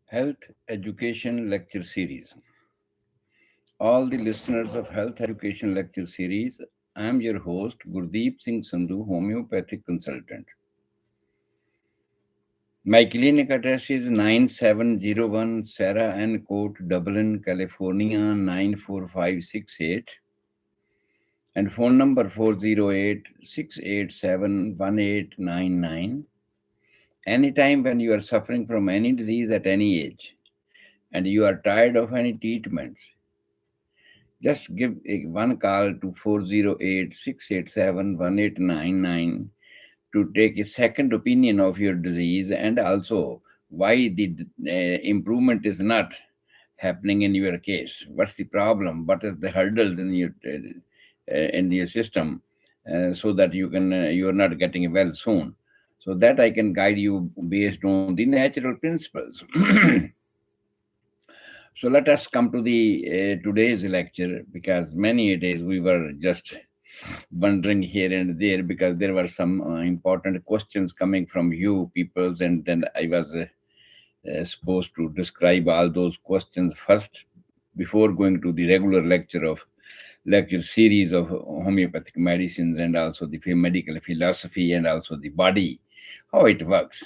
Health Education Lecture Series. All the listeners of Health Education Lecture Series, I am your host, Gurdeep Singh Sandhu, homeopathic consultant. My clinic address is 9701 Sarah N. Court, Dublin, California 94568, and phone number 408-687-1899. Anytime when you are suffering from any disease at any age and you are tired of any treatments, just give one call to 408-687-1899 to take a second opinion of your disease and also why the improvement is not happening in your case. What's the problem? What is the hurdles in your system, so that you are not getting well soon. So that I can guide you based on the natural principles. So let us come to the today's lecture, because many days we were just wondering here and there, because there were some important questions coming from you peoples, and then I was supposed to describe all those questions first before going to the regular lecture series of homeopathic medicines, and also the medical philosophy, and also the body, how it works.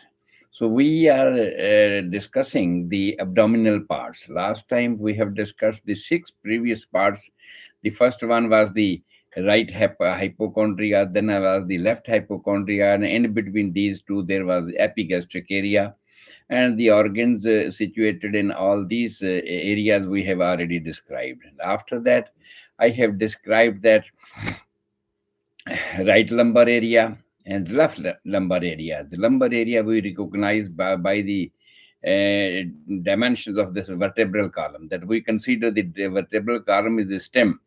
So we are discussing the abdominal parts. Last time we have discussed the six previous parts. The first one was the right hypochondria, then was the left hypochondria, and in between these two there was epigastric area, and the organs situated in all these areas we have already described. And after that, I have described that right lumbar area and left lumbar area. The lumbar area we recognize by the dimensions of this vertebral column, that we consider the vertebral column is a stem,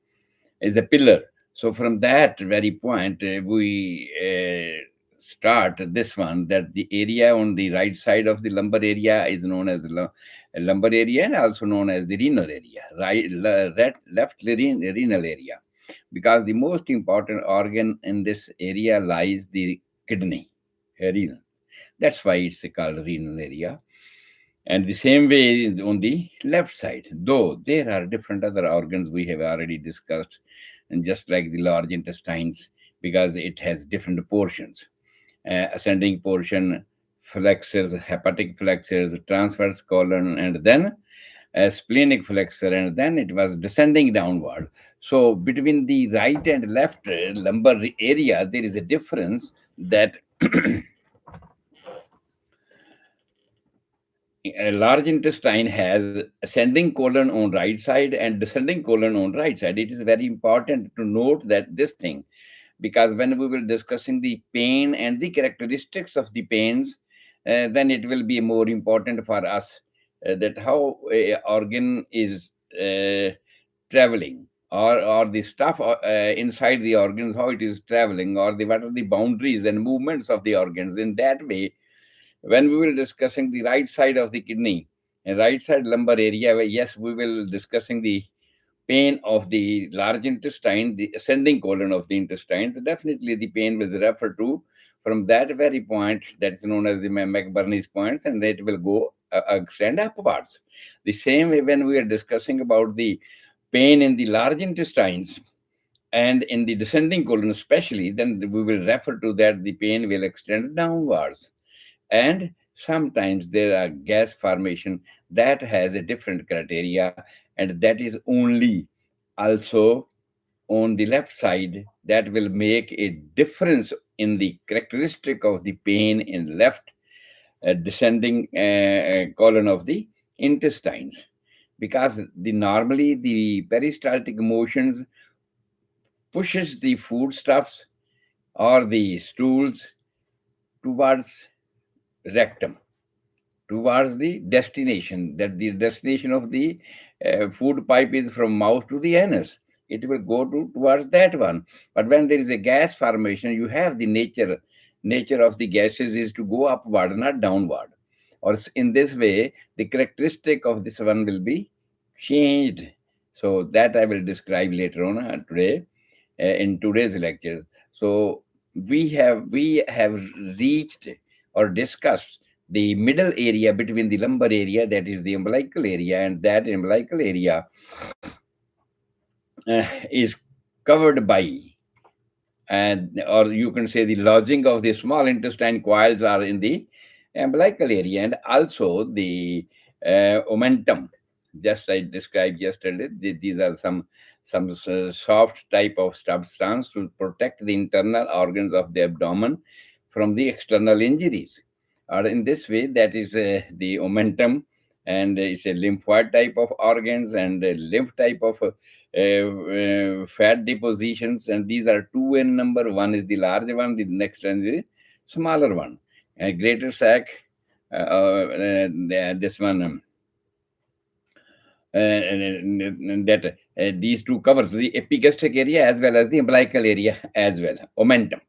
is a pillar. So from that very point, we start this one, that the area on the right side of the lumbar area is known as lumbar area, and also known as the renal area, left renal area, because the most important organ in this area lies the kidney, renal. That's why it's called renal area. And the same way on the left side, though there are different other organs we have already discussed, and just like the large intestines, because it has different portions. Ascending portion, flexors, hepatic flexors, transverse colon, and then a splenic flexor, and then it was descending downward. So between the right and left lumbar area, there is a difference, that a large intestine has ascending colon on right side and descending colon on right side. It is very important to note that this thing, because when we will discussing the pain and the characteristics of the pains, then it will be more important for us, that how a organ is traveling, or the stuff inside the organs, how it is traveling, or what are the boundaries and movements of the organs. In that way, when we will discussing the right side of the kidney and right side lumbar area, yes, we will discussing the pain of the large intestine, the ascending colon of the intestine. So definitely the pain will refer to from that very point, that is known as the McBurney's points, and it will go extend upwards. The same way when we are discussing about the pain in the large intestines and in the descending colon especially, then we will refer to that the pain will extend downwards. And sometimes there are gas formation that has a different criteria, and that is only also on the left side, that will make a difference in the characteristic of the pain in left descending colon of the intestines, because the normally the peristaltic motions pushes the foodstuffs or the stools towards rectum, towards the destination, that the destination of the food pipe is from mouth to the anus. It will go towards that one. But when there is a gas formation, you have the nature of the gases is to go upward, not downward. Or in this way, the characteristic of this one will be changed. So that I will describe later on today, in today's lecture. So we have reached or discussed the middle area between the lumbar area, that is the umbilical area, and that umbilical area is covered by, and or you can say the lodging of the small intestine coils are in the umbilical area, and also the omentum, just I described yesterday. These are some soft type of substance to protect the internal organs of the abdomen from the external injuries. Or in this way, that is the omentum, and it's a lymphoid type of organs and a lymph type of fat depositions, and these are two in number. One is the large one, the next one is the smaller one. A greater sac, this one, that these two covers the epigastric area as well as the umbilical area as well, omentum.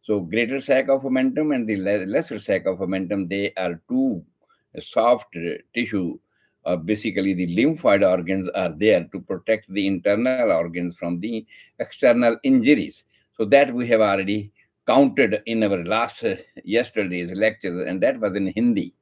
So greater sac of omentum and the lesser sac of omentum, they are two soft tissue. Basically, the lymphoid organs are there to protect the internal organs from the external injuries. So that we have already counted in our last yesterday's lectures, and that was in Hindi.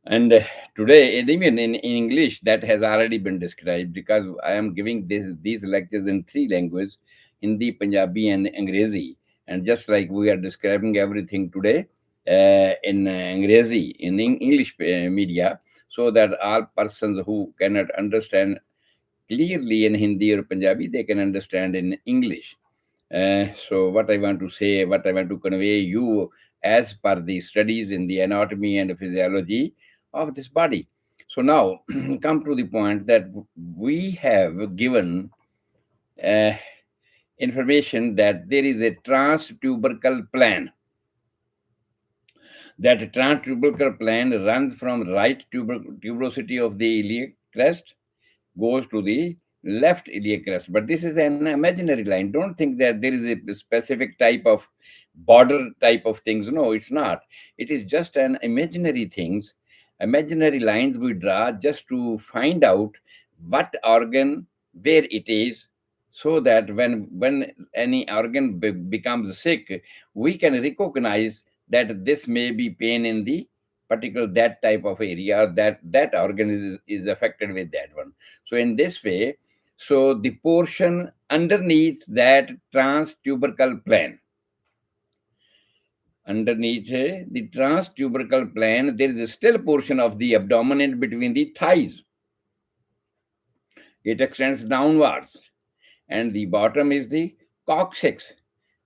And today, and even in English, that has already been described, because I am giving these lectures in three languages: Hindi, Punjabi, and Angrezi. And just like we are describing everything today in Angrezi, in English media, so that all persons who cannot understand clearly in Hindi or Punjabi, they can understand in English. So what I want to say, what I want to convey you, as per the studies in the anatomy and physiology of this body. So now come to the point that we have given uh, information that there is a transtubercle plan. That transtubercle plan runs from right tuberosity of the iliac crest, goes to the left iliac crest. But this is an imaginary line. Don't think that there is a specific type of border type of things. No, it's not. It is just an imaginary things, imaginary lines we draw just to find out what organ, where it is, so that when any organ becomes sick, we can recognize that this may be pain in the particular that type of area, that organ is affected with that one. So in this way, so the portion underneath that transtubercle plan, underneath the transtubercle plan, there is a still portion of the abdomen in between the thighs. It extends downwards, and the bottom is the coccyx.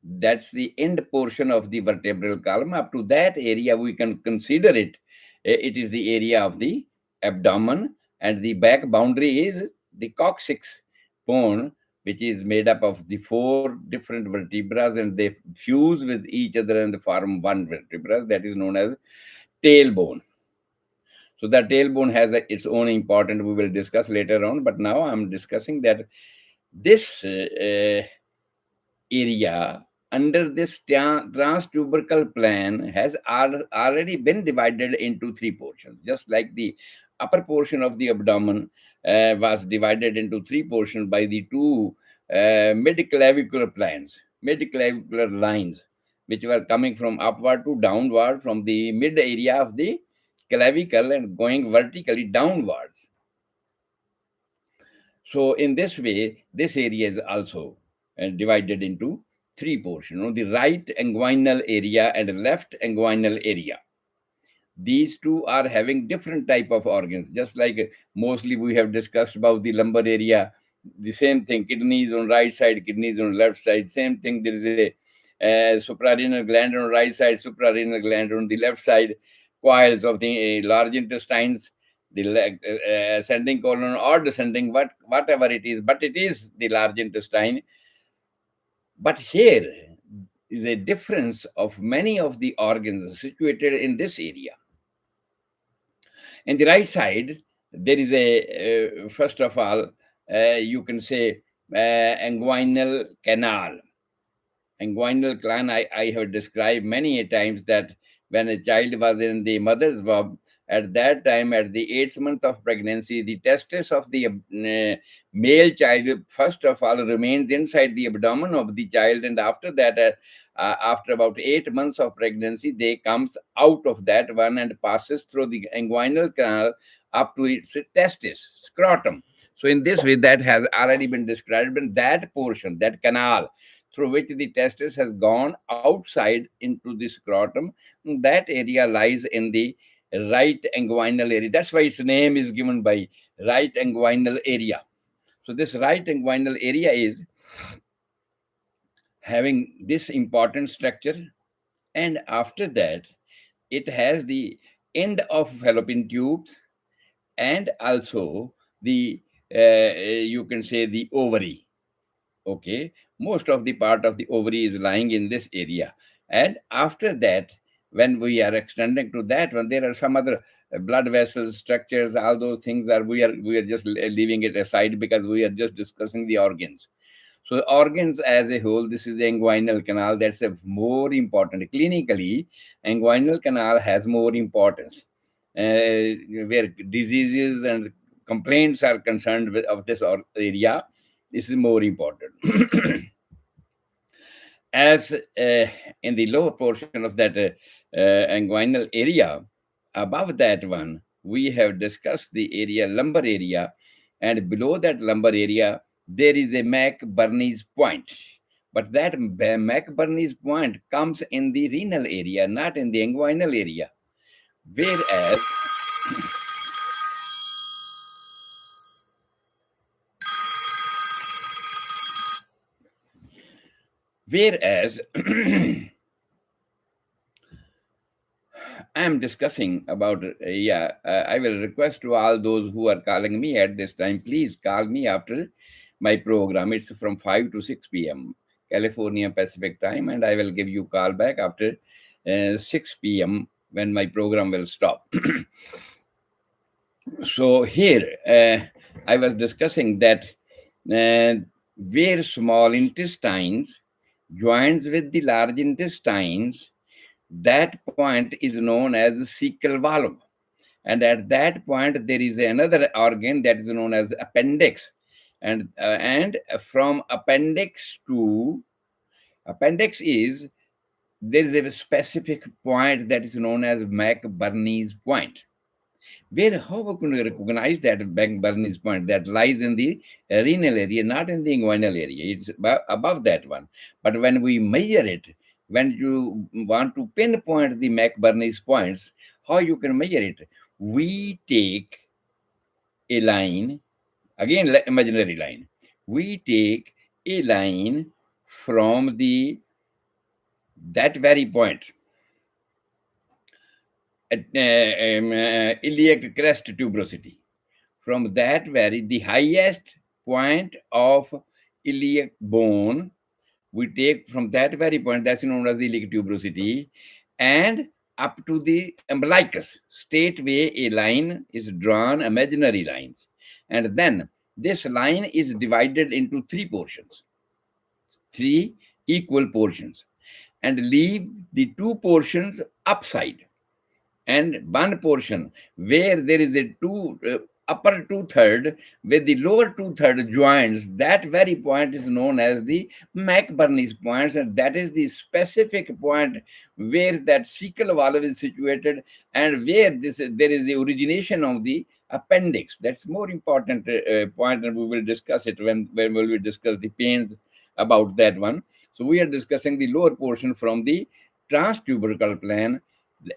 That's the end portion of the vertebral column. Up to that area, we can consider it. It is the area of the abdomen, and the back boundary is the coccyx bone, which is made up of the four different vertebrae, and they fuse with each other and form one vertebra that is known as tailbone. So the tailbone has its own important, we will discuss later on. But now I'm discussing that this area under this transtubercle plan has already been divided into three portions, just like the upper portion of the abdomen was divided into three portions by the two mid-clavicular plans, mid-clavicular lines, which were coming from upward to downward from the mid area of the clavicle and going vertically downwards. So in this way, this area is also divided into three portions: the right inguinal area and left inguinal area. These two are having different type of organs, just like mostly we have discussed about the lumbar area. The same thing: kidneys on right side, kidneys on left side. Same thing, there is a suprarenal gland on right side, suprarenal gland on the left side. Coils of the large intestines, the ascending colon or descending, whatever it is, but it is the large intestine. But here is a difference of many of the organs situated in this area. In the right side, there is a, first of all, you can say inguinal canal. Inguinal canal, I have described many a times that when a child was in the mother's womb, At that time, at the 8th month of pregnancy, the testis of the male child, first of all, remains inside the abdomen of the child, and after that, after about 8 months of pregnancy, they comes out of that one and passes through the inguinal canal up to its testis, scrotum. So in this way, that has already been described, and that portion, that canal through which the testis has gone outside into the scrotum, that area lies in the right inguinal area. That's why its name is given by right inguinal area. So this right inguinal area is having this important structure, and after that, it has the end of fallopian tubes, and also the you can say the ovary. Okay, most of the part of the ovary is lying in this area, and after that, when we are extending to that one, there are some other blood vessels, structures, all those things are we are just leaving it aside because we are just discussing the organs. So organs as a whole, this is the inguinal canal. That's a more important. Clinically, inguinal canal has more importance. Where diseases and complaints are concerned with of this area, this is more important. As in the lower portion of that inguinal area, above that one, we have discussed the area, lumbar area, and below that lumbar area, there is a McBurney's point. But that McBurney's point comes in the renal area, not in the inguinal area. Whereas, whereas I am discussing about, I will request to all those who are calling me at this time, please call me after my program. It's from 5 to 6 p.m. California Pacific time, and I will give you call back after 6 p.m. when my program will stop. So here, I was discussing that where small intestines joins with the large intestines, that point is known as the cecal valve. And at that point, there is another organ that is known as appendix. And from appendix is, there is a specific point that is known as McBurney's point. Where how can we recognize that McBurney's point that lies in the renal area, not in the inguinal area? It's above that one. But when we measure it, when you want to pinpoint the McBurney's points, how you can measure it? We take a line, again, imaginary line. We take a line from the that very point at iliac crest tuberosity. From that very, the highest point of iliac bone, we take from that very point, that's known as the iliac tuberosity, and up to the umbilicus. Straightway, a line is drawn, imaginary lines. And then this line is divided into three portions, three equal portions, and leave the two portions upside, and one portion where there is a upper two-third with the lower two-third joints. That very point is known as the McBurney's points, and that is the specific point where that cecal valve is situated, and where there is the origination of the appendix. That's more important point, and we will discuss it when we will discuss the pains about that one. So we are discussing the lower portion from the transtubercle plane.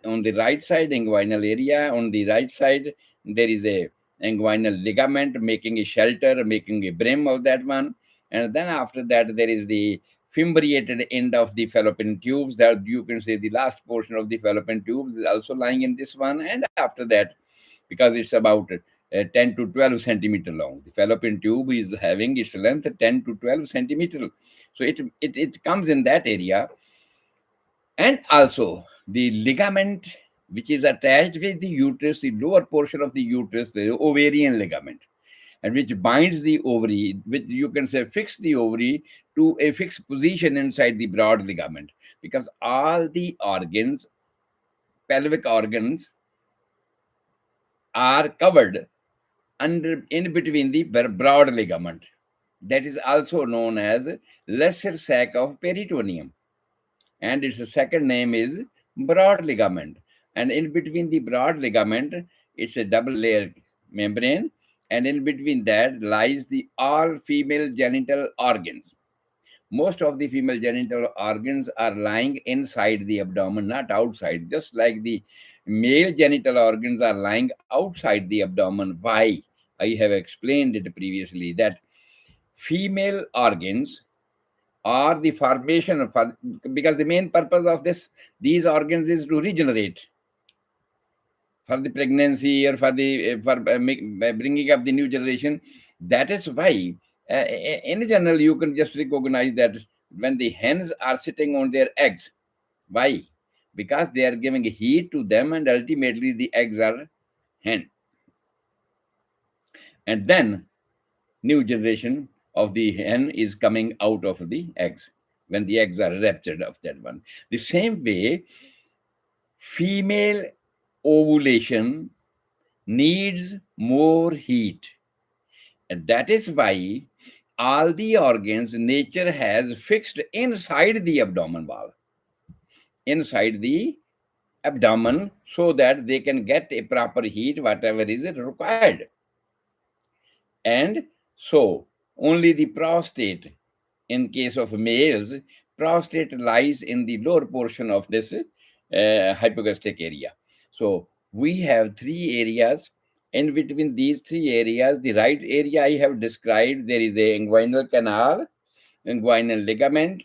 On the right side inguinal area, on the right side, there is a inguinal ligament making a shelter, making a brim of that one. And then after that, there is the fimbriated end of the fallopian tubes, that you can say the last portion of the fallopian tubes is also lying in this one. And after that, because it's about 10 to 12 centimeter long, the fallopian tube is having its length 10 to 12 centimeter. So it comes in that area. And also the ligament which is attached with the uterus, the lower portion of the uterus, the ovarian ligament, and which binds the ovary, which you can say fix the ovary to a fixed position inside the broad ligament. Because all the organs, pelvic organs, are covered under in between the broad ligament, that is also known as lesser sac of peritoneum, and its second name is broad ligament. And in between the broad ligament, it's a double layer membrane, and in between that lies the all female genital organs. Most of the female genital organs are lying inside the abdomen, not outside, just like the male genital organs are lying outside the abdomen. Why? I have explained it previously that female organs are the formation of, because the main purpose of these organs is to regenerate for the pregnancy or for the bringing up the new generation. That is why, in general, you can just recognize that when the hens are sitting on their eggs. Why? Because they are giving heat to them, and ultimately the eggs are hen, and then new generation of the hen is coming out of the eggs when the eggs are ruptured of that one. The same way, female ovulation needs more heat. And that is why all the organs nature has fixed inside the abdomen wall, inside the abdomen, so that they can get a proper heat, whatever is required. And so, only the prostate, in case of males, prostate lies in the lower portion of this hypogastric area. So, we have three areas. In between these three areas, the right area I have described, there is a inguinal canal, inguinal ligament,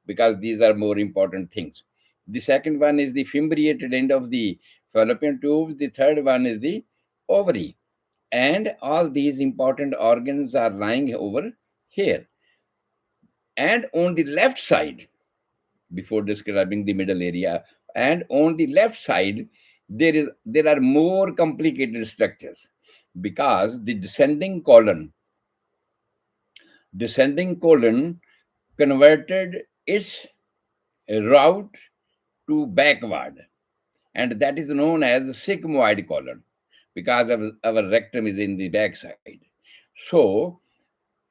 because these are more important things. The second one is the fimbriated end of the fallopian tubes. The third one is the ovary, and all these important organs are lying over here. And on the left side, before describing the middle area, and on the left side, there are more complicated structures, because the descending colon converted its route to backward, and that is known as sigmoid colon, because our rectum is in the backside. So,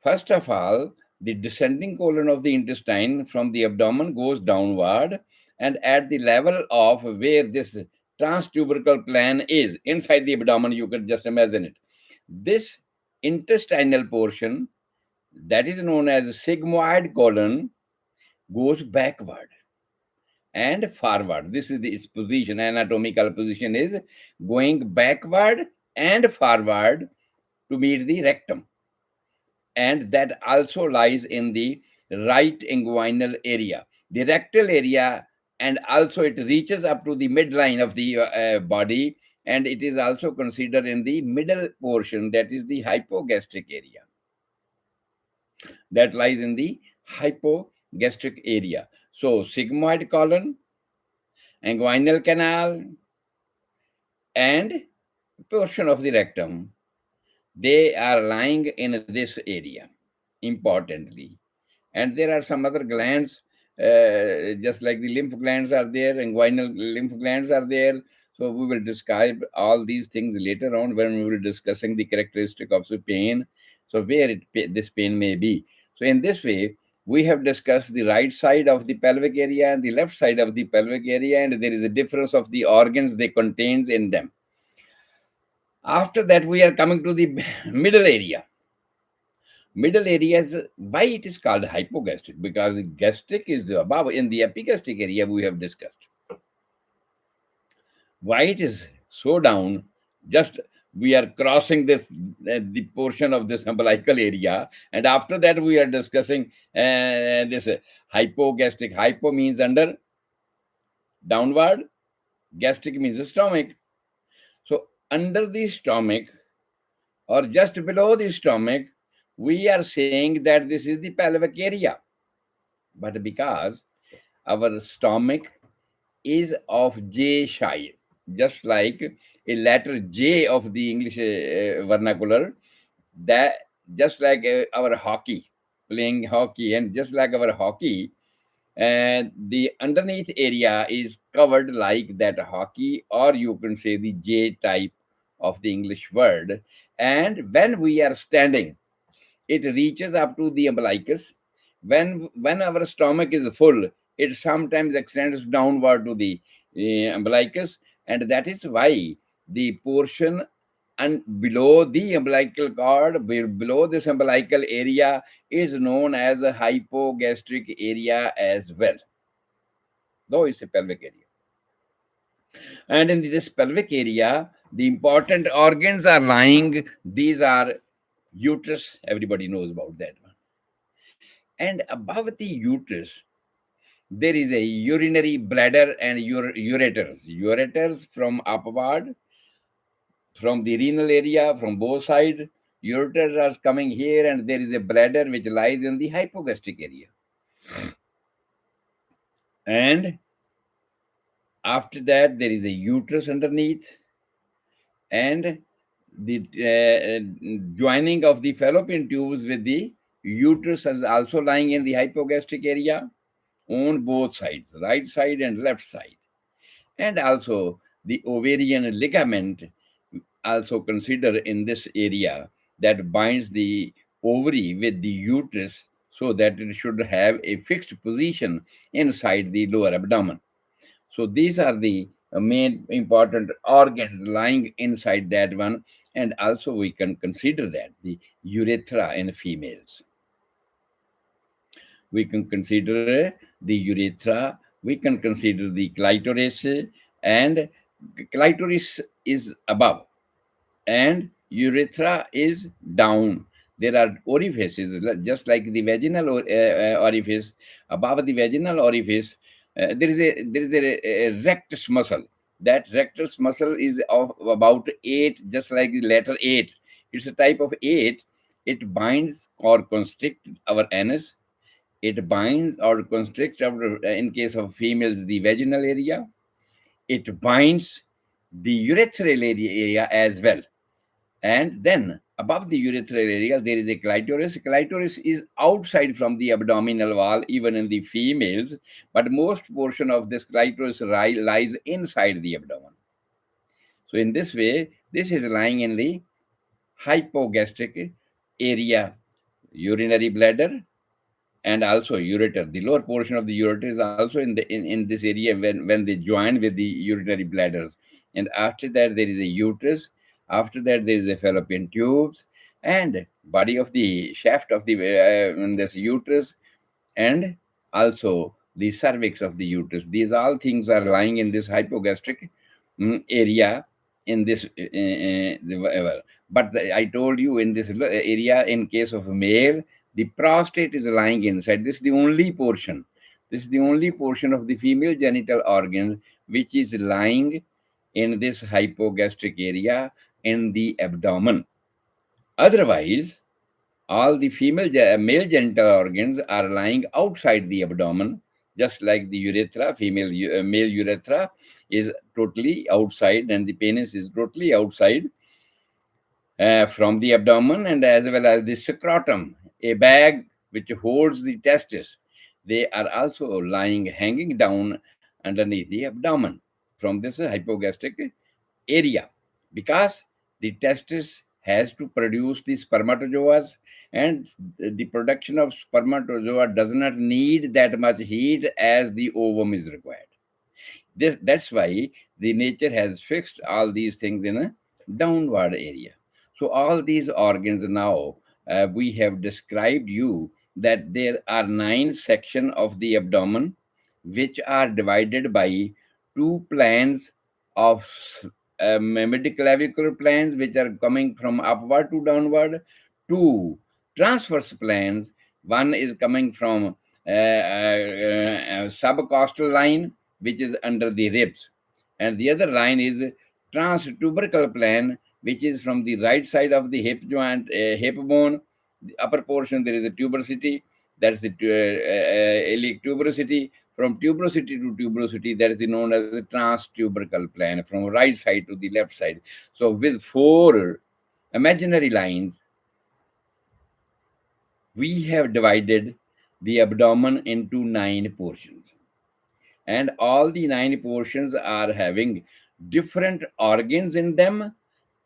first of all, the descending colon of the intestine from the abdomen goes downward, and at the level of where this transtubercle plan is inside the abdomen, you can just imagine it. This intestinal portion, that is known as sigmoid colon, goes backward and forward. This is its position, anatomical position is going backward and forward to meet the rectum, and that also lies in the right inguinal area, the rectal area, and also it reaches up to the midline of the body, and it is also considered in the middle portion, that is the hypogastric area, that lies in the hypogastric area. So, sigmoid colon, inguinal canal, and portion of the rectum, they are lying in this area, importantly. And there are some other glands, just like the lymph glands are there, inguinal lymph glands are there. So we will describe all these things later on when we will discussing the characteristic of the pain, so where this pain may be. So in this way, we have discussed the right side of the pelvic area and the left side of the pelvic area, and there is a difference of the organs they contains in them. After that, we are coming to the middle area. Middle area is why it is called hypogastric, because gastric is the above. In the epigastric area we have discussed why it is so down. Just we are crossing this the portion of this umbilical area, and after that we are discussing this hypogastric. Hypo means under, downward. Gastric means stomach. So under the stomach, or just below the stomach, we are saying that this is the pelvic area. But because our stomach is of J shape, just like a letter J of the English vernacular, that just like our hockey, playing hockey, and just like our hockey, and the underneath area is covered like that hockey, or you can say the J type of the English word. And when we are standing, it reaches up to the umbilicus. When our stomach is full, it sometimes extends downward to the umbilicus, and that is why the portion and below the umbilical cord, below this umbilical area, is known as a hypogastric area as well, though it's a pelvic area. And in this pelvic area, the important organs are lying. These are uterus. Everybody knows about that one. And above the uterus, there is a urinary bladder and ureters. Ureters from upward, from the renal area, from both sides. Ureters are coming here, and there is a bladder which lies in the hypogastric area. And after that, there is a uterus underneath, and the joining of the fallopian tubes with the uterus is also lying in the hypogastric area on both sides, right side and left side. And also the ovarian ligament also consider in this area, that binds the ovary with the uterus so that it should have a fixed position inside the lower abdomen. So these are the main important organs lying inside that one. And also we can consider that the urethra in females. We can consider the urethra. We can consider the clitoris, and clitoris is above and urethra is down. There are orifices, just like the vaginal orifice. Above the vaginal orifice, there is a rectus muscle. That rectus muscle is of about 8, just like the letter 8. It's a type of 8. It binds or constricts our anus. It binds or constricts our, in case of females, the vaginal area. It binds the urethral area as well. And then above the urethral area, there is a clitoris. Clitoris is outside from the abdominal wall, even in the females, but most portion of this clitoris lies inside the abdomen. So in this way, this is lying in the hypogastric area, urinary bladder, and also ureter. The lower portion of the ureter is also in this area when they join with the urinary bladders. And after that, there is a uterus. After that, there is a fallopian tubes and body of the shaft of the this uterus, and also the cervix of the uterus. These all things are lying in this hypogastric area in this but I told you, in this area, in case of a male, the prostate is lying inside. This is the only portion. This is the only portion of the female genital organ which is lying in this hypogastric area in the abdomen. Otherwise, all the male genital organs are lying outside the abdomen, just like the urethra. Male urethra is totally outside, and the penis is totally outside from the abdomen, and as well as the scrotum, a bag which holds the testis. They are also lying, hanging down underneath the abdomen from this hypogastric area, because the testis has to produce the spermatozoas, and the production of spermatozoa does not need that much heat as the ovum is required. That's why the nature has fixed all these things in a downward area. So all these organs now, we have described you that there are 9 sections of the abdomen which are divided by 2 planes of midclavicular planes which are coming from upward to downward, 2 transverse planes. One is coming from subcostal line, which is under the ribs, and the other line is transtubercle plane, which is from the right side of the hip joint, hip bone. The upper portion, there is a tuberosity. That's the iliac tuberosity. From tuberosity to tuberosity, that is known as the transtubercle plane, from right side to the left side. So with 4 imaginary lines, we have divided the abdomen into 9 portions, and all the 9 portions are having different organs in them,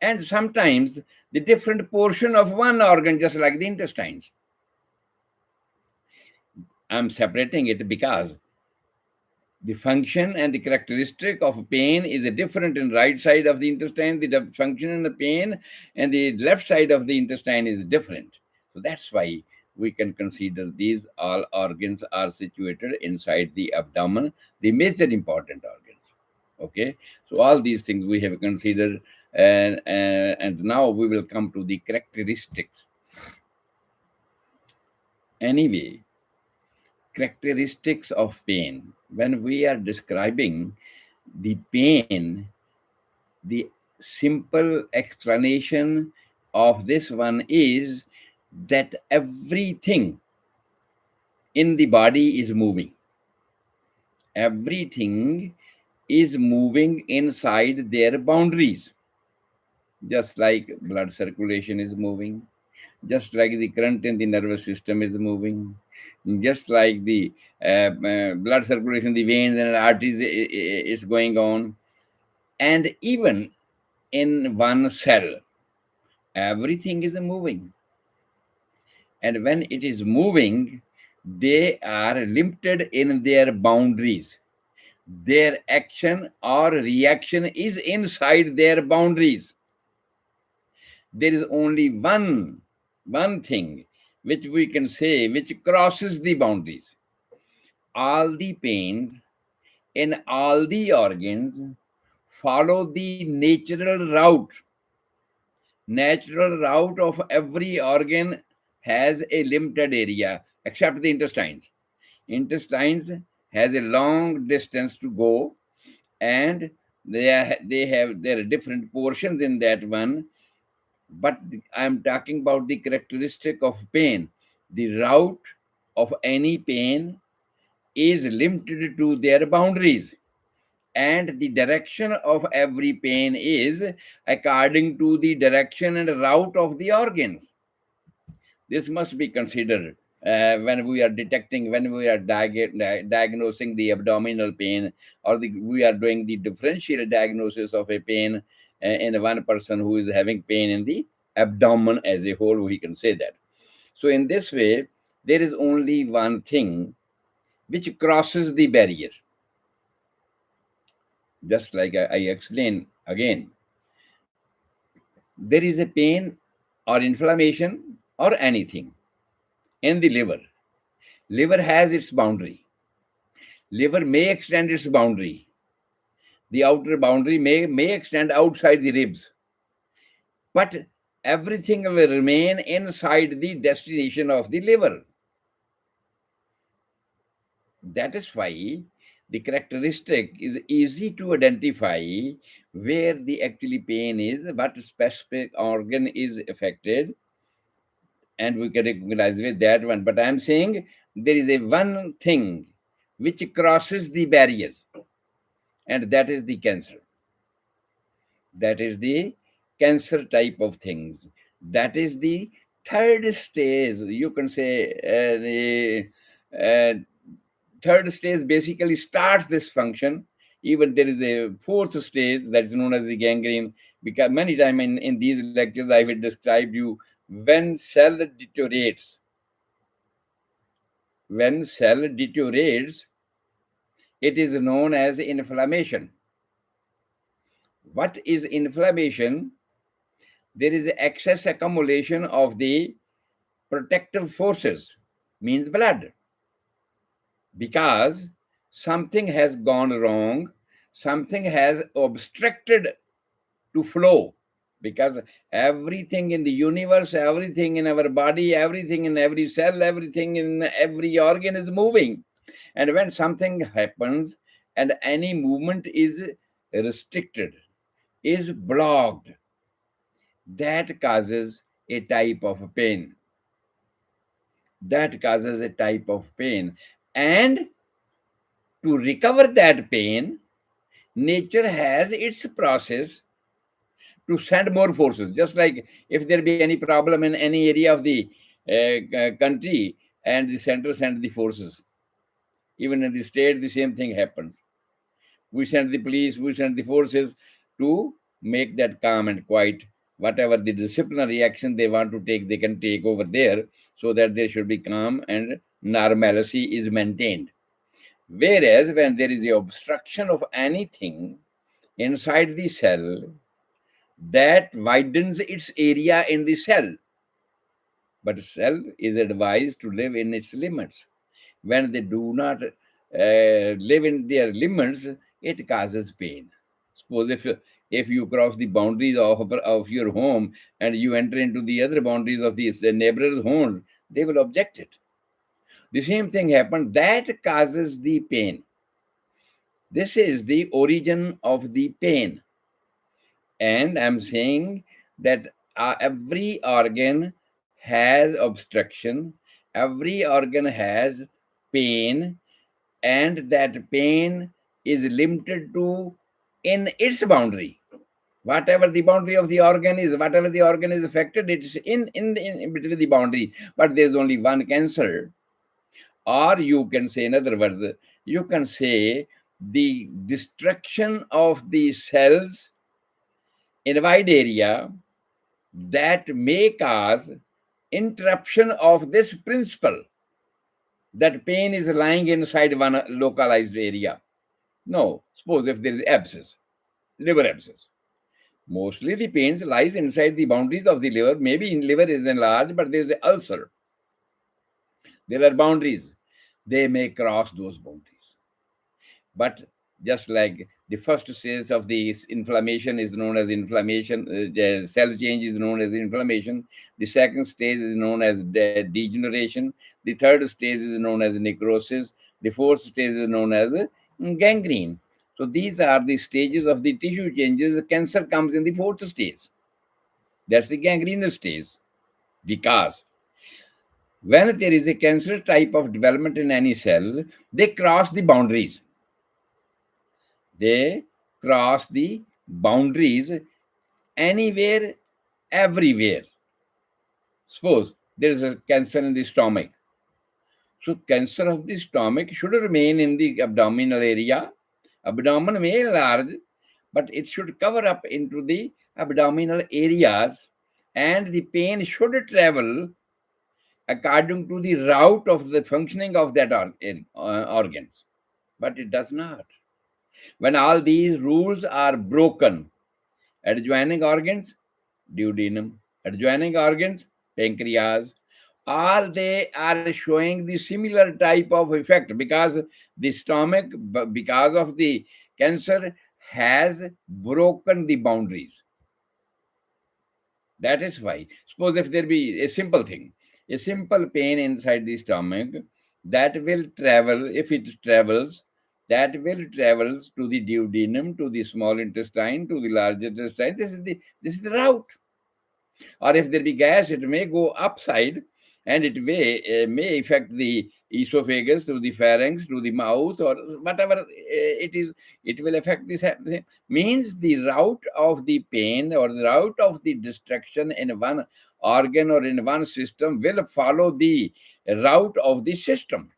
and sometimes the different portion of one organ, just like the intestines. I'm separating it because the function and the characteristic of pain is a different in right side of the intestine. The function and the pain and the left side of the intestine is different. So that's why we can consider these all organs are situated inside the abdomen, the major important organs. Okay, so all these things we have considered, and now we will come to the characteristics. Anyway, characteristics of pain. When we are describing the pain, the simple explanation of this one is that everything in the body is moving. Everything is moving inside their boundaries, just like blood circulation is moving, just like the current in the nervous system is moving, just like the blood circulation, the veins and arteries is going on, and even in one cell, everything is moving. And when it is moving, they are limited in their boundaries. Their action or reaction is inside their boundaries. There is only one thing which we can say which crosses the boundaries. All the pains in all the organs follow the natural route of every organ has a limited area except the intestines has a long distance to go, and they have there are different portions in that one. But I'm talking about the characteristic of pain. The route of any pain is limited to their boundaries, and the direction of every pain is according to the direction and route of the organs. This must be considered when we are detecting, when we are diagnosing the abdominal pain, or we are doing the differential diagnosis of a pain in one person who is having pain in the abdomen as a whole, we can say that. So in this way, there is only one thing which crosses the barrier. Just like I explained again, there is a pain or inflammation or anything in the liver. Liver has its boundary. Liver may extend its boundary. The outer boundary may extend outside the ribs, but everything will remain inside the destination of the liver. That is why the characteristic is easy to identify where the actually pain is, what specific organ is affected, and we can recognize with that one. But I'm saying there is a one thing which crosses the barriers, and that is the cancer. That is the cancer type of things. That is the third stage. You can say the third stage basically starts this function. Even there is a fourth stage that is known as the gangrene, because many times in these lectures I will describe you when cell deteriorates. When cell deteriorates, it is known as inflammation. What is inflammation? There is excess accumulation of the protective forces, means blood, because something has gone wrong, something has obstructed to flow, because everything in the universe, everything in our body, everything in every cell, everything in every organ is moving. And when something happens and any movement is restricted, is blocked, that causes a type of pain. That causes a type of pain. And to recover that pain, nature has its process to send more forces. Just like if there be any problem in any area of the country, and the center send the forces. Even in the state, the same thing happens. We send the police, we send the forces to make that calm and quiet whatever the disciplinary action they want to take, they can take over there, so that there should be calm and normalcy is maintained. Whereas when there is the obstruction of anything inside the cell, that widens its area in the cell, but cell is advised to live in its limits. When they do not live in their limits, it causes pain. Suppose if you cross the boundaries of your home and you enter into the other boundaries of these neighbors' homes, they will object it. The same thing happened. That causes the pain. This is the origin of the pain. And I'm saying that every organ has obstruction, every organ has pain, and that pain is limited to in its boundary. Whatever the boundary of the organ is, whatever the organ is affected, it's in between the boundary. But there's only one cancer. Or you can say, in other words, you can say the destruction of the cells in a wide area that may cause interruption of this principle, that pain is lying inside one localized area. No, suppose if there is abscess, liver abscess, mostly the pains lies inside the boundaries of the liver. Maybe in liver is enlarged, but there is an ulcer. There are boundaries. They may cross those boundaries. But just like the first stage of the inflammation is known as inflammation, cell change is known as inflammation. The second stage is known as degeneration. The third stage is known as necrosis. The fourth stage is known as gangrene. So these are the stages of the tissue changes. Cancer comes in the fourth stage. That's the gangrenous stage. Because when there is a cancer type of development in any cell, they cross the boundaries. They cross the boundaries anywhere, everywhere. Suppose there is a cancer in the stomach. So cancer of the stomach should remain in the abdominal area. Abdomen may enlarge, but it should cover up into the abdominal areas, and the pain should travel according to the route of the functioning of that organs. But it does not. When all these rules are broken, adjoining organs, duodenum, adjoining organs, pancreas, all they are showing the similar type of effect, because the stomach, because of the cancer, has broken the boundaries. That is why. Suppose if there be a simple thing, a simple pain inside the stomach, that will travel, if it travels, that will travels to the duodenum, to the small intestine, to the large intestine. This is the route. Or if there be gas, it may go upside, and it may affect the esophagus, to the pharynx, to the mouth, or whatever it is. It will affect this. Means the route of the pain or the route of the destruction in one organ or in one system will follow the route of the system.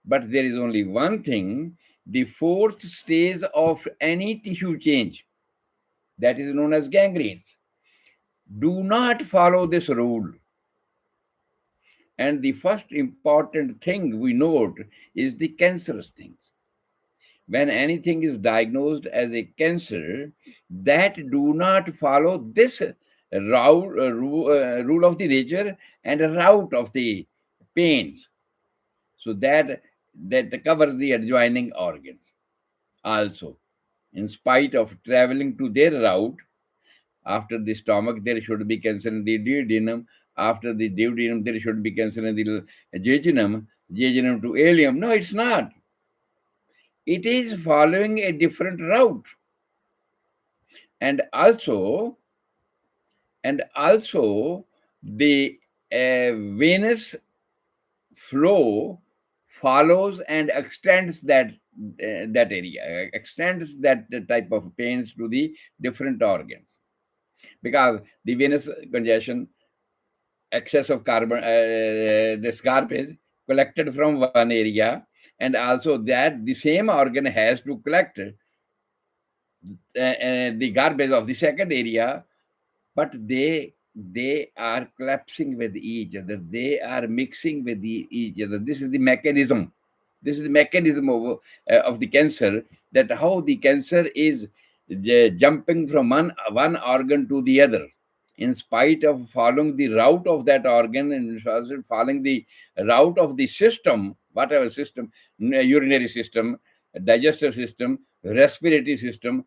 But there is only one thing: the fourth stage of any tissue change, that is known as gangrene, do not follow this rule. And the first important thing we note is the cancerous things. When anything is diagnosed as a cancer, that do not follow this rule of the nature and route of the pains. So that covers the adjoining organs. Also, in spite of traveling to their route, after the stomach, there should be cancer in the duodenum. After the duodenum, there should be cancer in the jejunum, jejunum to ileum. No, it's not. It is following a different route. And also, the venous flow follows and extends that area, extends that type of pains to the different organs, because the venous congestion, excess of carbon, this garbage collected from one area, and also that the same organ has to collect the garbage of the second area but they are collapsing with each other, they are mixing with each other. This is the mechanism, this is the mechanism of the cancer, that how the cancer is jumping from one organ to the other, in spite of following the route of that organ, and following the route of the system, whatever system, urinary system, digestive system, respiratory system.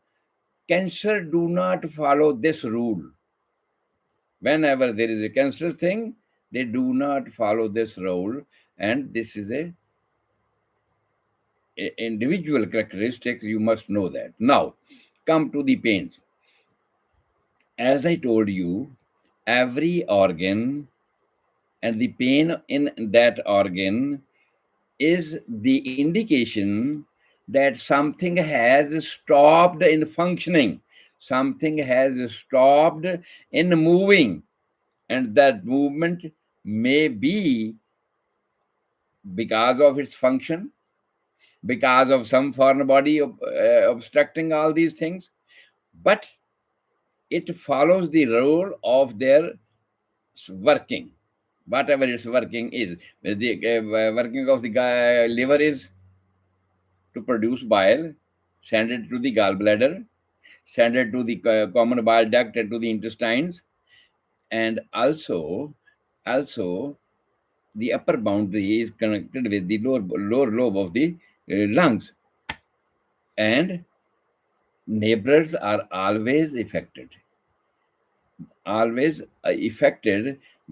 Cancer do not follow this rule. Whenever there is a cancerous thing, they do not follow this rule, and this is a individual characteristic. You must know that. Now, come to the pains. As I told you, every organ and the pain in that organ is the indication that something has stopped in functioning, something has stopped in moving, and that movement may be because of its function, because of some foreign body obstructing all these things, but it follows the role of their working, whatever its working is. The working of the liver is to produce bile, send it to the gallbladder, send it to the common bile duct and to the intestines, and also the upper boundary is connected with the lower lobe of the lungs, and neighbors are always affected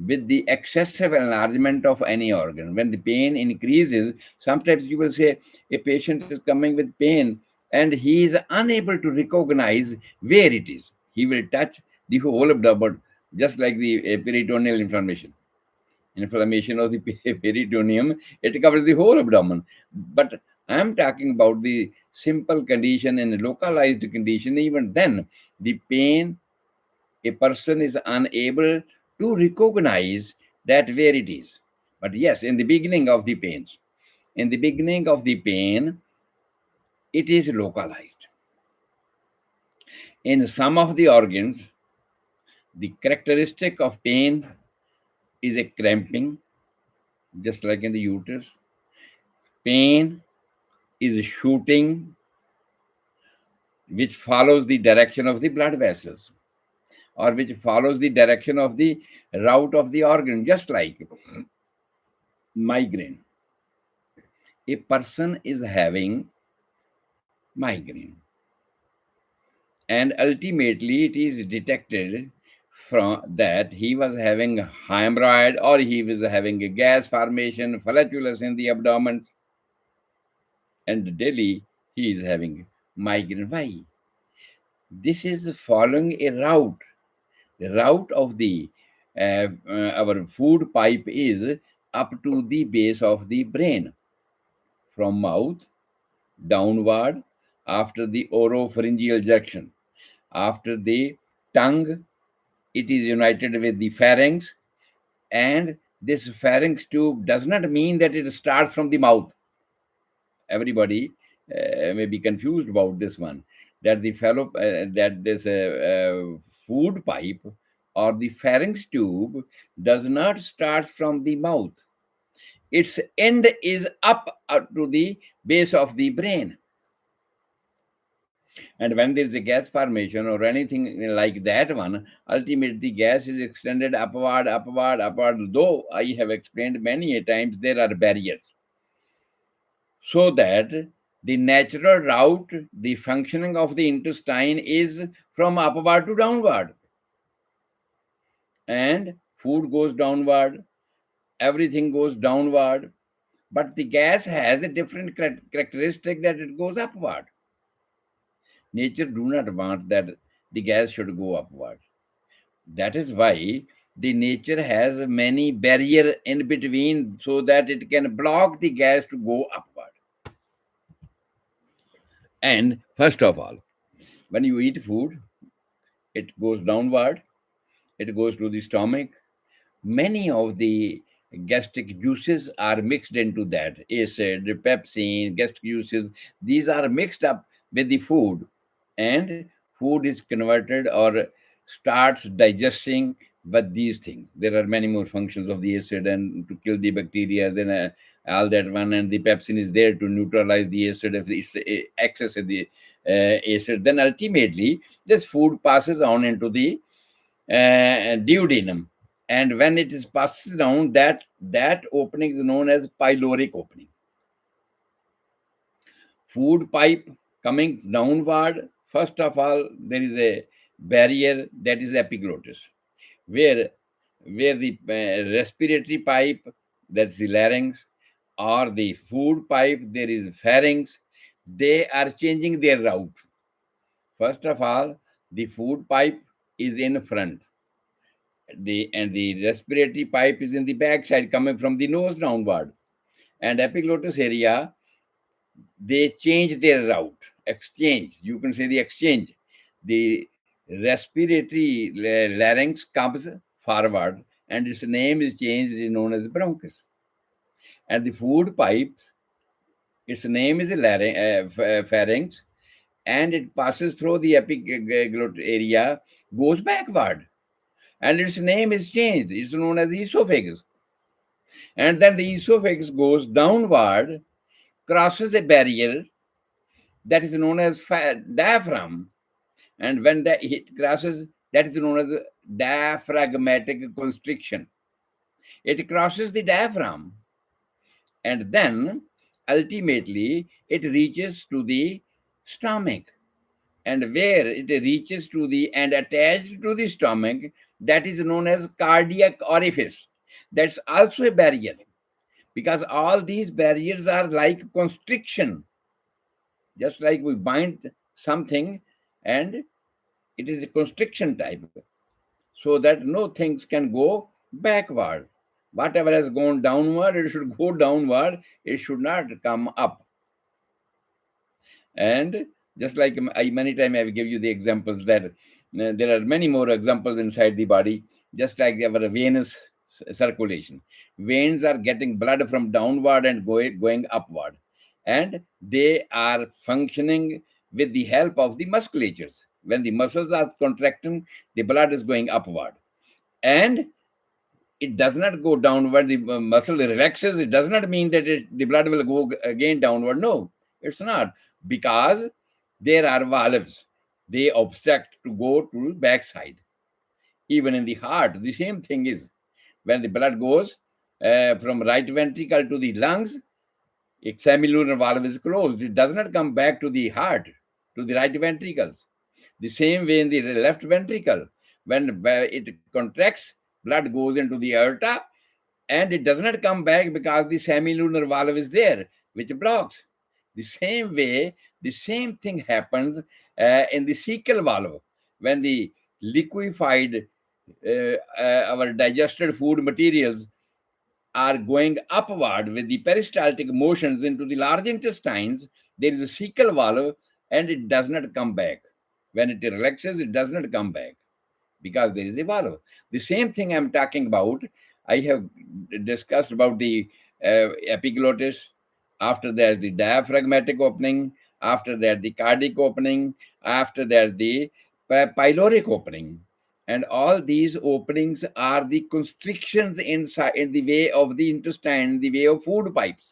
with the excessive enlargement of any organ. When the pain increases, sometimes you will say a patient is coming with pain and he is unable to recognize where it is. He will touch the whole abdomen, just like the peritoneal inflammation of the peritoneum. It covers the whole abdomen. But I'm talking about the simple condition and localized condition. Even then, the pain, a person is unable to recognize that where it is. But yes, in the beginning of the pains, in the beginning of the pain, it is localized. In some of the organs, the characteristic of pain is a cramping, just like in the uterus. Pain is shooting, which follows the direction of the blood vessels, or which follows the direction of the route of the organ, just like migraine. A person is having migraine, and ultimately it is detected from that he was having hemorrhoid, or he was having a gas formation, flatulency in the abdomen, and daily he is having migraine. Why? This is following a route. The route of the our food pipe is up to the base of the brain, from mouth downward, after the oropharyngeal junction, after the tongue, it is united with the pharynx, and this pharynx tube does not mean that it starts from the mouth. Everybody may be confused about this one, that the fellow that this food pipe or the pharynx tube does not start from the mouth. Its end is up to the base of the brain. And when there is a gas formation or anything like that one, ultimately the gas is extended upward, upward, upward. Though I have explained many a times, there are barriers. So that the natural route, the functioning of the intestine is from upward to downward. And food goes downward, everything goes downward. But the gas has a different characteristic, that it goes upward. Nature do not want that the gas should go upward. That is why the nature has many barrier in between, so that it can block the gas to go upward. And first of all, when you eat food, it goes downward, it goes to the stomach. Many of the gastric juices are mixed into that, acid, pepsin, gastric juices. These are mixed up with the food, and food is converted or starts digesting with these things. There are many more functions of the acid and to kill the bacteria and all that one. And the pepsin is there to neutralize the acid if it's excess of the acid. Then ultimately, this food passes on into the duodenum. And when it is passes down, that opening is known as pyloric opening. Food pipe coming downward. First of all, there is a barrier, that is epiglottis, where the respiratory pipe, that's the larynx, or the food pipe, there is pharynx. They are changing their route. First of all, the food pipe is in front, the respiratory pipe is in the back side, coming from the nose downward. And epiglottis area, they change their route, exchange. You can say the exchange. The respiratory larynx comes forward, and its name is changed, is known as bronchus. And the food pipe, its name is pharynx, and it passes through the epiglottis area, goes backward, and its name is changed. It's known as esophagus. And then the esophagus goes downward, crosses a barrier that is known as diaphragm. And when it crosses, that is known as diaphragmatic constriction. It crosses the diaphragm, and then ultimately it reaches to the stomach. And where it reaches to the and attached to the stomach, that is known as cardiac orifice. That's also a barrier, because all these barriers are like constriction, just like we bind something, and it is a constriction type, so that no things can go backward. Whatever has gone downward, it should go downward, it should not come up. And just like I many times I give you the examples that there are many more examples inside the body, just like our venous circulation. Veins are getting blood from downward and going upward, and they are functioning with the help of the musculatures. When the muscles are contracting, the blood is going upward, and it does not go downward. The muscle relaxes. It does not mean that the blood will go again downward. No, it's not, because there are valves. They obstruct to go to backside. Even in the heart, the same thing is, when the blood goes from right ventricle to the lungs, a semilunar valve is closed. It does not come back to the heart, to the right ventricles. The same way in the left ventricle, when it contracts, blood goes into the aorta, and it does not come back because the semilunar valve is there, which blocks. The same way, the same thing happens in the cecal valve. When the liquefied, our digested food materials are going upward with the peristaltic motions into the large intestines, there is a cecal valve, and it does not come back. When it relaxes, it does not come back, because there is a valve. The same thing I'm talking about, I have discussed about the epiglottis. After that, the diaphragmatic opening. After that, the cardiac opening. After that, the pyloric opening. And all these openings are the constrictions inside, in the way of the intestine, in the way of food pipes.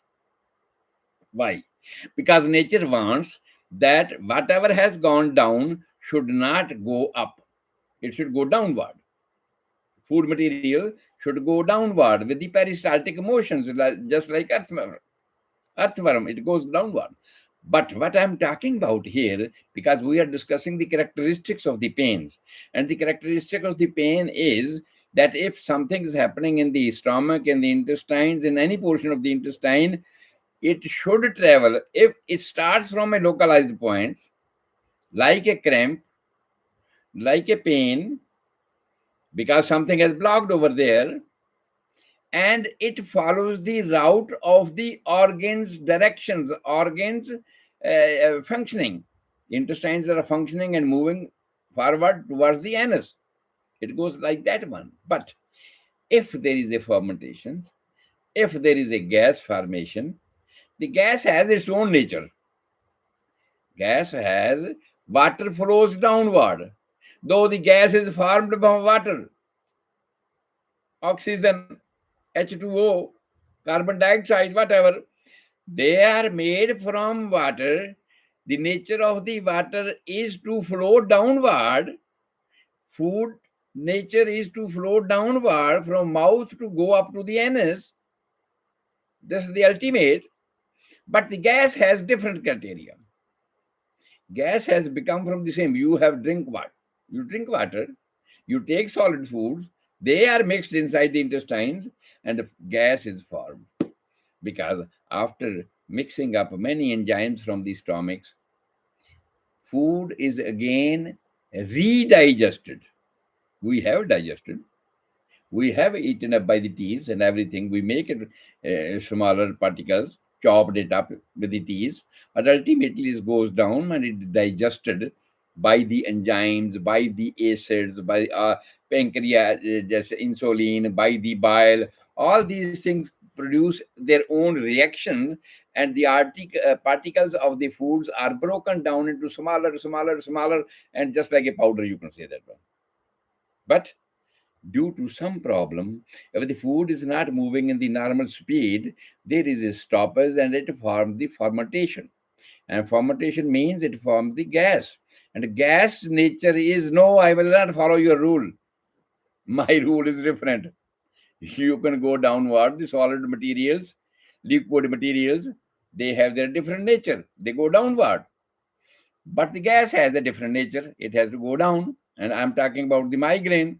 Why? Because nature wants that whatever has gone down should not go up. It should go downward. Food material should go downward with the peristaltic motions, just like earthworm, it goes downward. But what I'm talking about here, because we are discussing the characteristics of the pains, and the characteristic of the pain is that if something is happening in the stomach, in the intestines, in any portion of the intestine, it should travel. If it starts from a localized point, like a cramp, like a pain, because something has blocked over there, and it follows the route of the organs directions, organs functioning. Intestines are functioning and moving forward towards the anus. It goes like that one. But if there is a fermentation, if there is a gas formation, the gas has its own nature. Gas has, water flows downward. Though the gas is formed from water, oxygen, H2O, carbon dioxide, whatever, they are made from water. The nature of the water is to flow downward. Food nature is to flow downward from mouth to go up to the anus. This is the ultimate. But the gas has different criteria. Gas has become from the same. You have drink water. You drink water. You take solid foods. They are mixed inside the intestines, and gas is formed because after mixing up many enzymes from the stomachs, food is again redigested. We have digested, we have eaten up by the teeth and everything. We make it smaller particles, chopped it up with the teeth, but ultimately it goes down and it digested by the enzymes, by the acids, by pancreas, just insulin, by the bile. All these things produce their own reactions, and the particles of the foods are broken down into smaller, smaller, smaller, and just like a powder, you can say that one. But due to some problem, if the food is not moving in the normal speed, there is a stoppage and it forms the fermentation. And fermentation means it forms the gas. And gas nature is no, I will not follow your rule. My rule is different. You can go downward, the solid materials, liquid materials, they have their different nature. They go downward. But the gas has a different nature. It has to go down. And I'm talking about the migraine,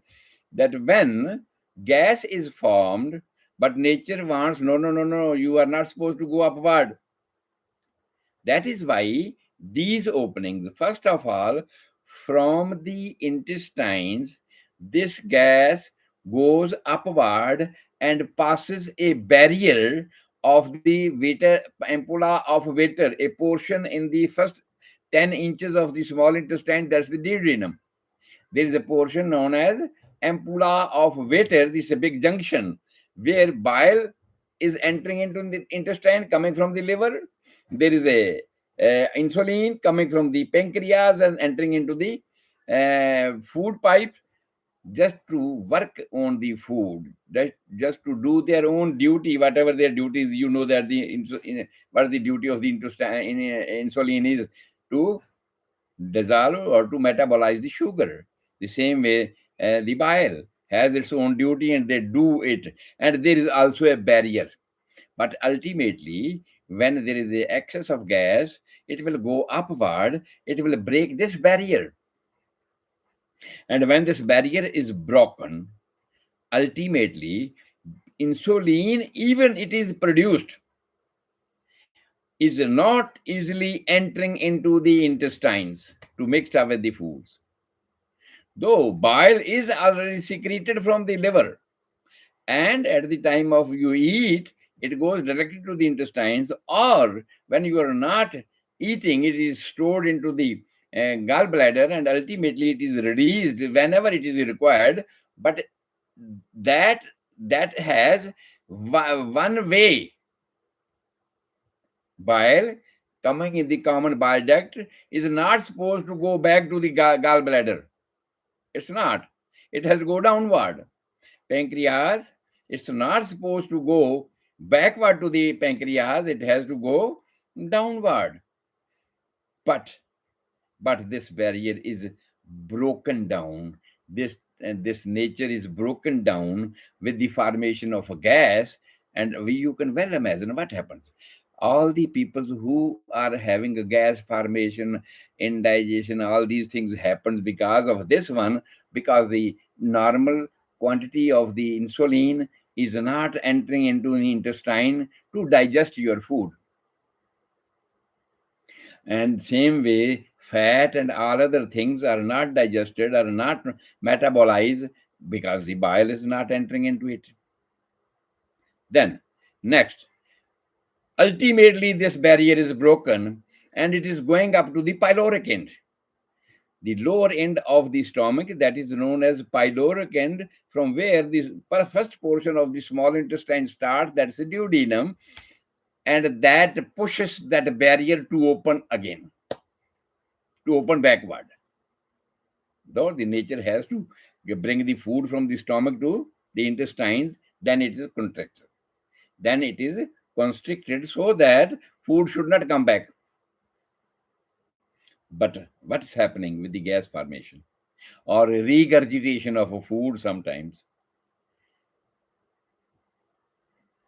that when gas is formed, but nature wants, no, no, no, no, you are not supposed to go upward. That is why these openings, first of all, from the intestines, this gas goes upward and passes a barrier of the Vater, ampulla of Vater, a portion in the first 10 inches of the small intestine, that's the duodenum. There is a portion known as ampulla of Vater. This is a big junction where bile is entering into the intestine coming from the liver. There is a insulin coming from the pancreas and entering into the food pipe just to work on the food, just to do their own duty, whatever their duty is. You know that what the duty of the intestine insulin is to dissolve or to metabolize the sugar. The same way, the bile has its own duty and they do it. And there is also a barrier. But ultimately, when there is a excess of gas, it will go upward, it will break this barrier. And when this barrier is broken, ultimately, insulin, even it is produced, is not easily entering into the intestines to mix up with the foods. Though bile is already secreted from the liver, and at the time of you eat, it goes directly to the intestines, or when you are not eating, it is stored into the gallbladder, and ultimately it is released whenever it is required. But that that has one way. Bile coming in the common bile duct is not supposed to go back to the gallbladder. It's not. It has to go downward. Pancreas, it's not supposed to go backward to the pancreas. It has to go downward. But this barrier is broken down. This nature is broken down with the formation of a gas, and you can well imagine what happens. All the people who are having a gas formation, indigestion, all these things happens because of this one, because the normal quantity of the insulin is not entering into the intestine to digest your food. And same way, fat and all other things are not digested, are not metabolized because the bile is not entering into it. Then, next, ultimately, this barrier is broken and it is going up to the pyloric end. The lower end of the stomach, that is known as pyloric end, from where the first portion of the small intestine starts, that's the duodenum, and that pushes that barrier to open again, to open backward. Though the nature has to bring the food from the stomach to the intestines, then it is contracted. Then it is constricted so that food should not come back. But what's happening with the gas formation or regurgitation of a food sometimes?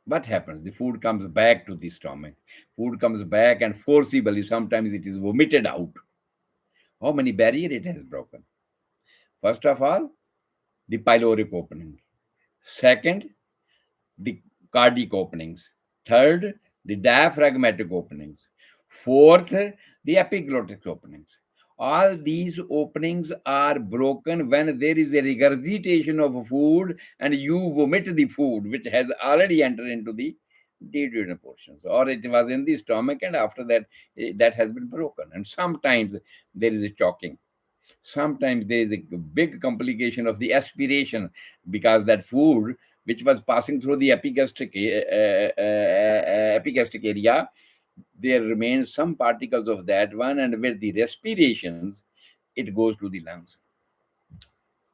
What happens? The food comes back to the stomach. Food comes back and forcibly, sometimes it is vomited out. How many barrier it has broken? First of all, the pyloric opening. Second, the cardiac openings. Third, the diaphragmatic openings. Fourth, the epiglottic openings. All these openings are broken when there is a regurgitation of food and you vomit the food which has already entered into the duodenal portions, or it was in the stomach, and after that, that has been broken. And sometimes there is a choking. Sometimes there is a big complication of the aspiration, because that food which was passing through the epigastric area, there remains some particles of that one, and with the respirations it goes to the lungs.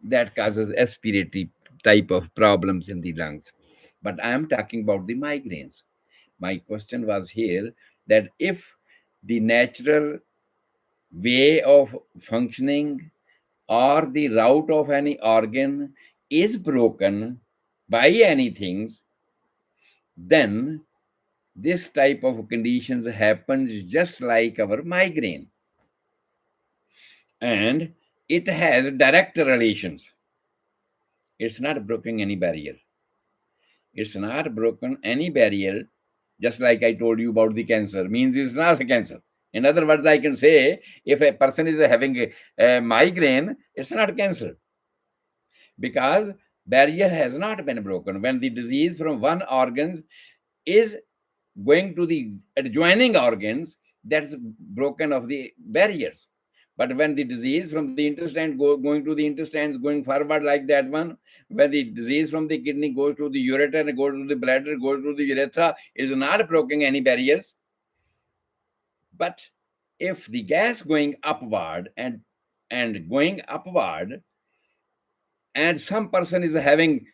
That causes respiratory type of problems in the lungs. But I am talking about the migraines. My question was here that if the natural way of functioning or the route of any organ is broken by anything, then this type of conditions happens just like our migraine, and it has direct relations. It's not broken any barrier. It's not broken any barrier. Just like I told you about the cancer, means it's not a cancer. In other words, I can say if a person is having a migraine, it's not cancer, because barrier has not been broken. When the disease from one organ is going to the adjoining organs, that's broken of the barriers. But when the disease from the intestine going to the intestines, going forward like that one, when the disease from the kidney goes to the ureter, goes to the bladder, goes to the urethra, it is not broken any barriers. But if the gas going upward and going upward, and some person is having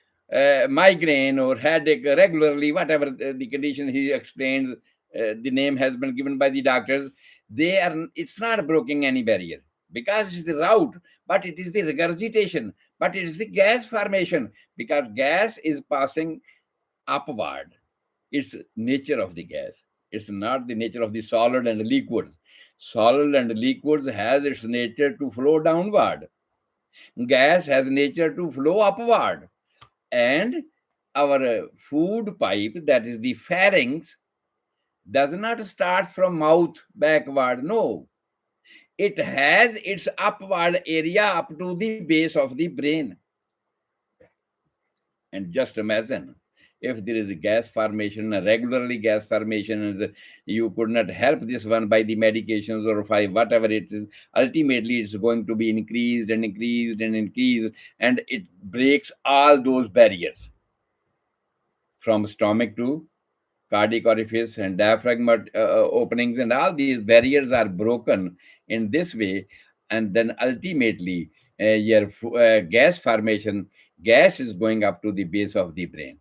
migraine or headache regularly, whatever the condition he explains, the name has been given by the doctors, they are, it's not breaking any barrier, because it's the route, but it is the regurgitation, but it is the gas formation, because gas is passing upward. It's nature of the gas. It's not the nature of the solid and liquids. Solid and liquids has its nature to flow downward. Gas has nature to flow upward. And our food pipe, that is the pharynx, does not start from mouth backward. No, it has its upward area up to the base of the brain. And just imagine, if there is a gas formation, a regularly gas formation, and you could not help this one by the medications or by whatever it is, ultimately it's going to be increased and increased and increased, and it breaks all those barriers from stomach to cardiac orifice and diaphragm openings, and all these barriers are broken in this way. And then ultimately, your gas formation, gas is going up to the base of the brain.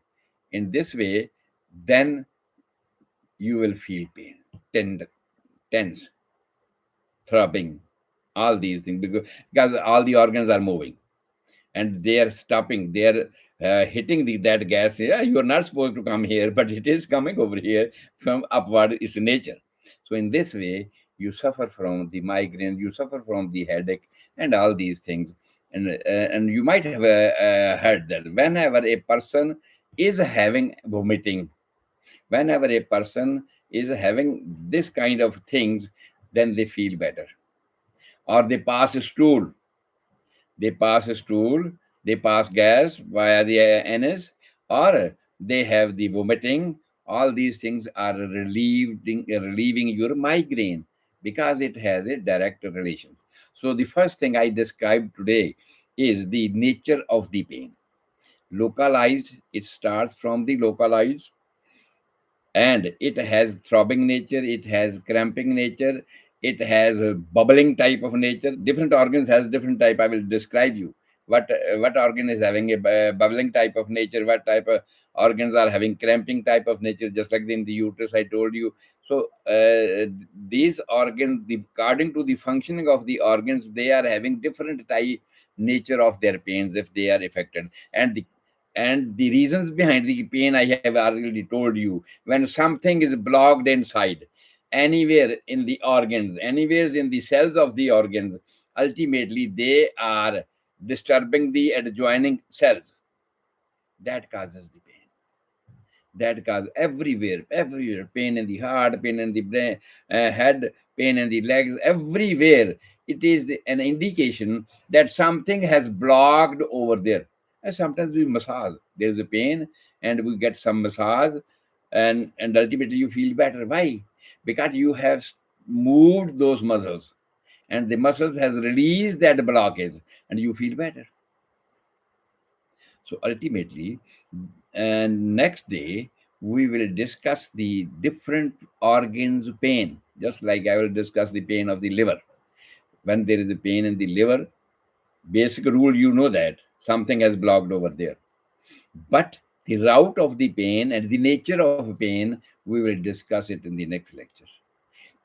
In this way, then you will feel pain, tense, throbbing, all these things, because all the organs are moving and they are stopping, they are hitting that gas. Yeah, you are not supposed to come here, but it is coming over here from upward, it's nature. So in this way, you suffer from the migraine, you suffer from the headache and all these things. And you might have heard that whenever a person is having vomiting, whenever a person is having this kind of things, then they feel better. Or they pass stool, they pass stool, they pass gas via the anus, or they have the vomiting. All these things are relieving your migraine, because it has a direct relation. So the first thing I described today is the nature of the pain. Localized, it starts from the localized, and it has throbbing nature, it has cramping nature, it has a bubbling type of nature. Different organs has different type. I will describe you what organ is having a bubbling type of nature, what type of organs are having cramping type of nature, just like in the uterus I told you. So these organs, according to the functioning of the organs, they are having different type nature of their pains if they are affected. And the reasons behind the pain I have already told you. When something is blocked inside, anywhere in the organs, anywhere in the cells of the organs, ultimately they are disturbing the adjoining cells. That causes the pain. That cause everywhere pain in the heart, pain in the brain, head, pain in the legs, everywhere. It is an indication that something has blocked over there. And sometimes we massage, there is a pain, and we get some massage, and ultimately you feel better. Why? Because you have moved those muscles, and the muscles has released that blockage, and you feel better. So ultimately, and next day we will discuss the different organs pain, just like I will discuss the pain of the liver. When there is a pain in the liver, basic rule, you know that something has blocked over there. But the route of the pain and the nature of pain, we will discuss it in the next lecture.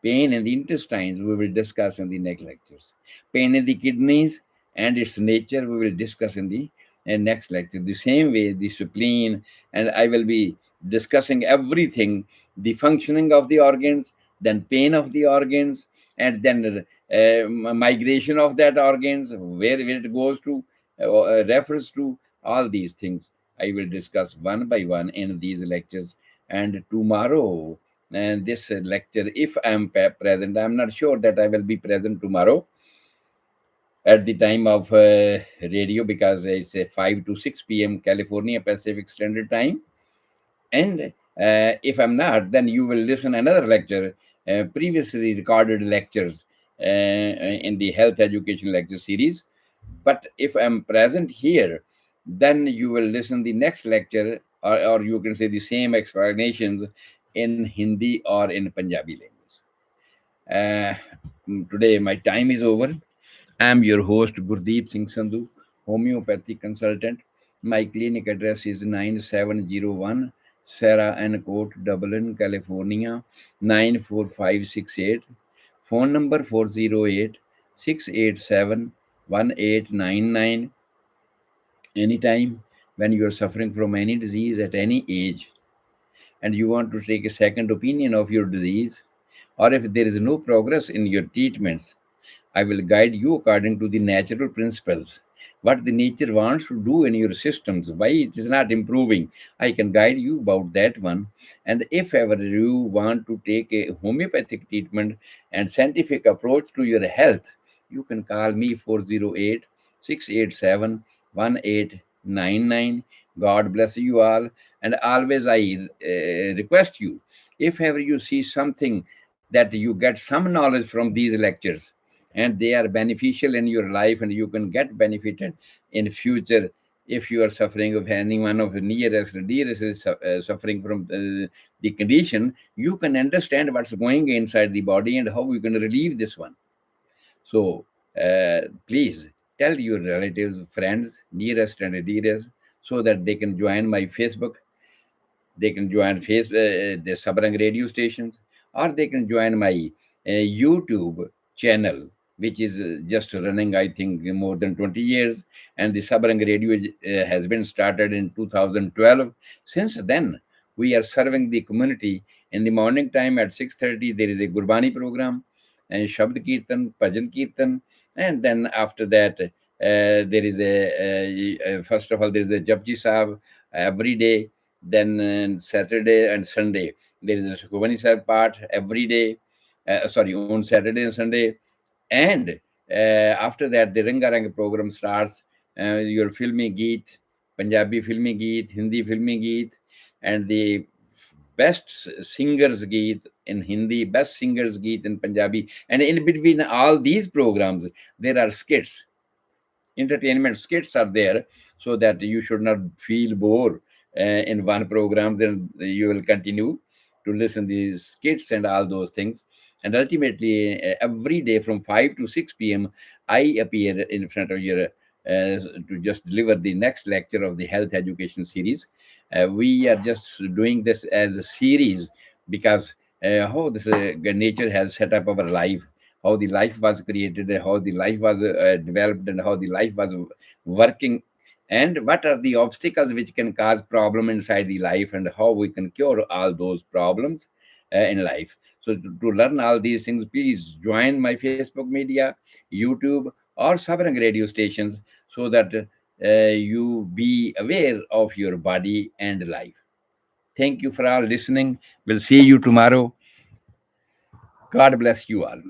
Pain in the intestines, we will discuss in the next lectures. Pain in the kidneys and its nature, we will discuss in the next lecture. The same way, the spleen, and I will be discussing everything, the functioning of the organs, then pain of the organs, and then migration of that organs, where it goes to, refers to, all these things. I will discuss one by one in these lectures. And tomorrow, and this lecture, if present, I'm not sure that I will be present tomorrow at the time of radio, because it's a 5 to 6 p.m. California Pacific Standard Time. And if I'm not, then you will listen another lecture, previously recorded lectures in the health education lecture series. But if I'm present here, then you will listen the next lecture, or you can say the same explanations in Hindi or in Punjabi language. Uh, Today my time is over. I am your host, Gurdeep Singh Sandhu, homeopathy consultant. My clinic address is 9701 Sarah and Court, Dublin, California, 94568. Phone number 408 687 1899. Anytime when you are suffering from any disease at any age, and you want to take a second opinion of your disease, or if there is no progress in your treatments, I will guide you according to the natural principles. What the nature wants to do in your systems, why it is not improving, I can guide you about that one. And if ever you want to take a homeopathic treatment and scientific approach to your health, you can call me 408 687 1899. God bless you all. And always I request you, if ever you see something that you get some knowledge from these lectures, and they are beneficial in your life, and you can get benefited in future. If you are suffering of any one of nearest or dearest is suffering from the condition, you can understand what's going inside the body and how you can relieve this one. So please tell your relatives, friends, nearest and dearest, so that they can join my Facebook, they can join the Sabarang radio stations, or they can join my YouTube channel, which is just running, I think, more than 20 years. And the Sabarang radio has been started in 2012. Since then, we are serving the community. In the morning time at 6:30, there is a Gurbani program, and Shabd Kirtan, Bhajan Kirtan. And then after that, there is first of all, there is a Japji Sahib every day. Then Saturday and Sunday, there is a Sukhmani Sahib part every day. Sorry, on Saturday and Sunday. And after that, the Rangarang program starts. Your filmi geet, Punjabi filmi geet, Hindi filmi geet, and the best singers geet in Hindi, best singers geet in Punjabi. And in between all these programs, there are skits, entertainment skits are there, so that you should not feel bored in one program. Then you will continue to listen these skits and all those things. And ultimately, every day from 5 to 6 p.m., I appear in front of your to just deliver the next lecture of the health education series. We are just doing this as a series because how this nature has set up our life, how the life was created, how the life was developed, and how the life was working, and what are the obstacles which can cause problem inside the life, and how we can cure all those problems in life. So to learn all these things, please join my Facebook media, YouTube, or Sabarang radio stations, so that you be aware of your body and life. Thank you for all listening. We'll see you tomorrow. God bless you all.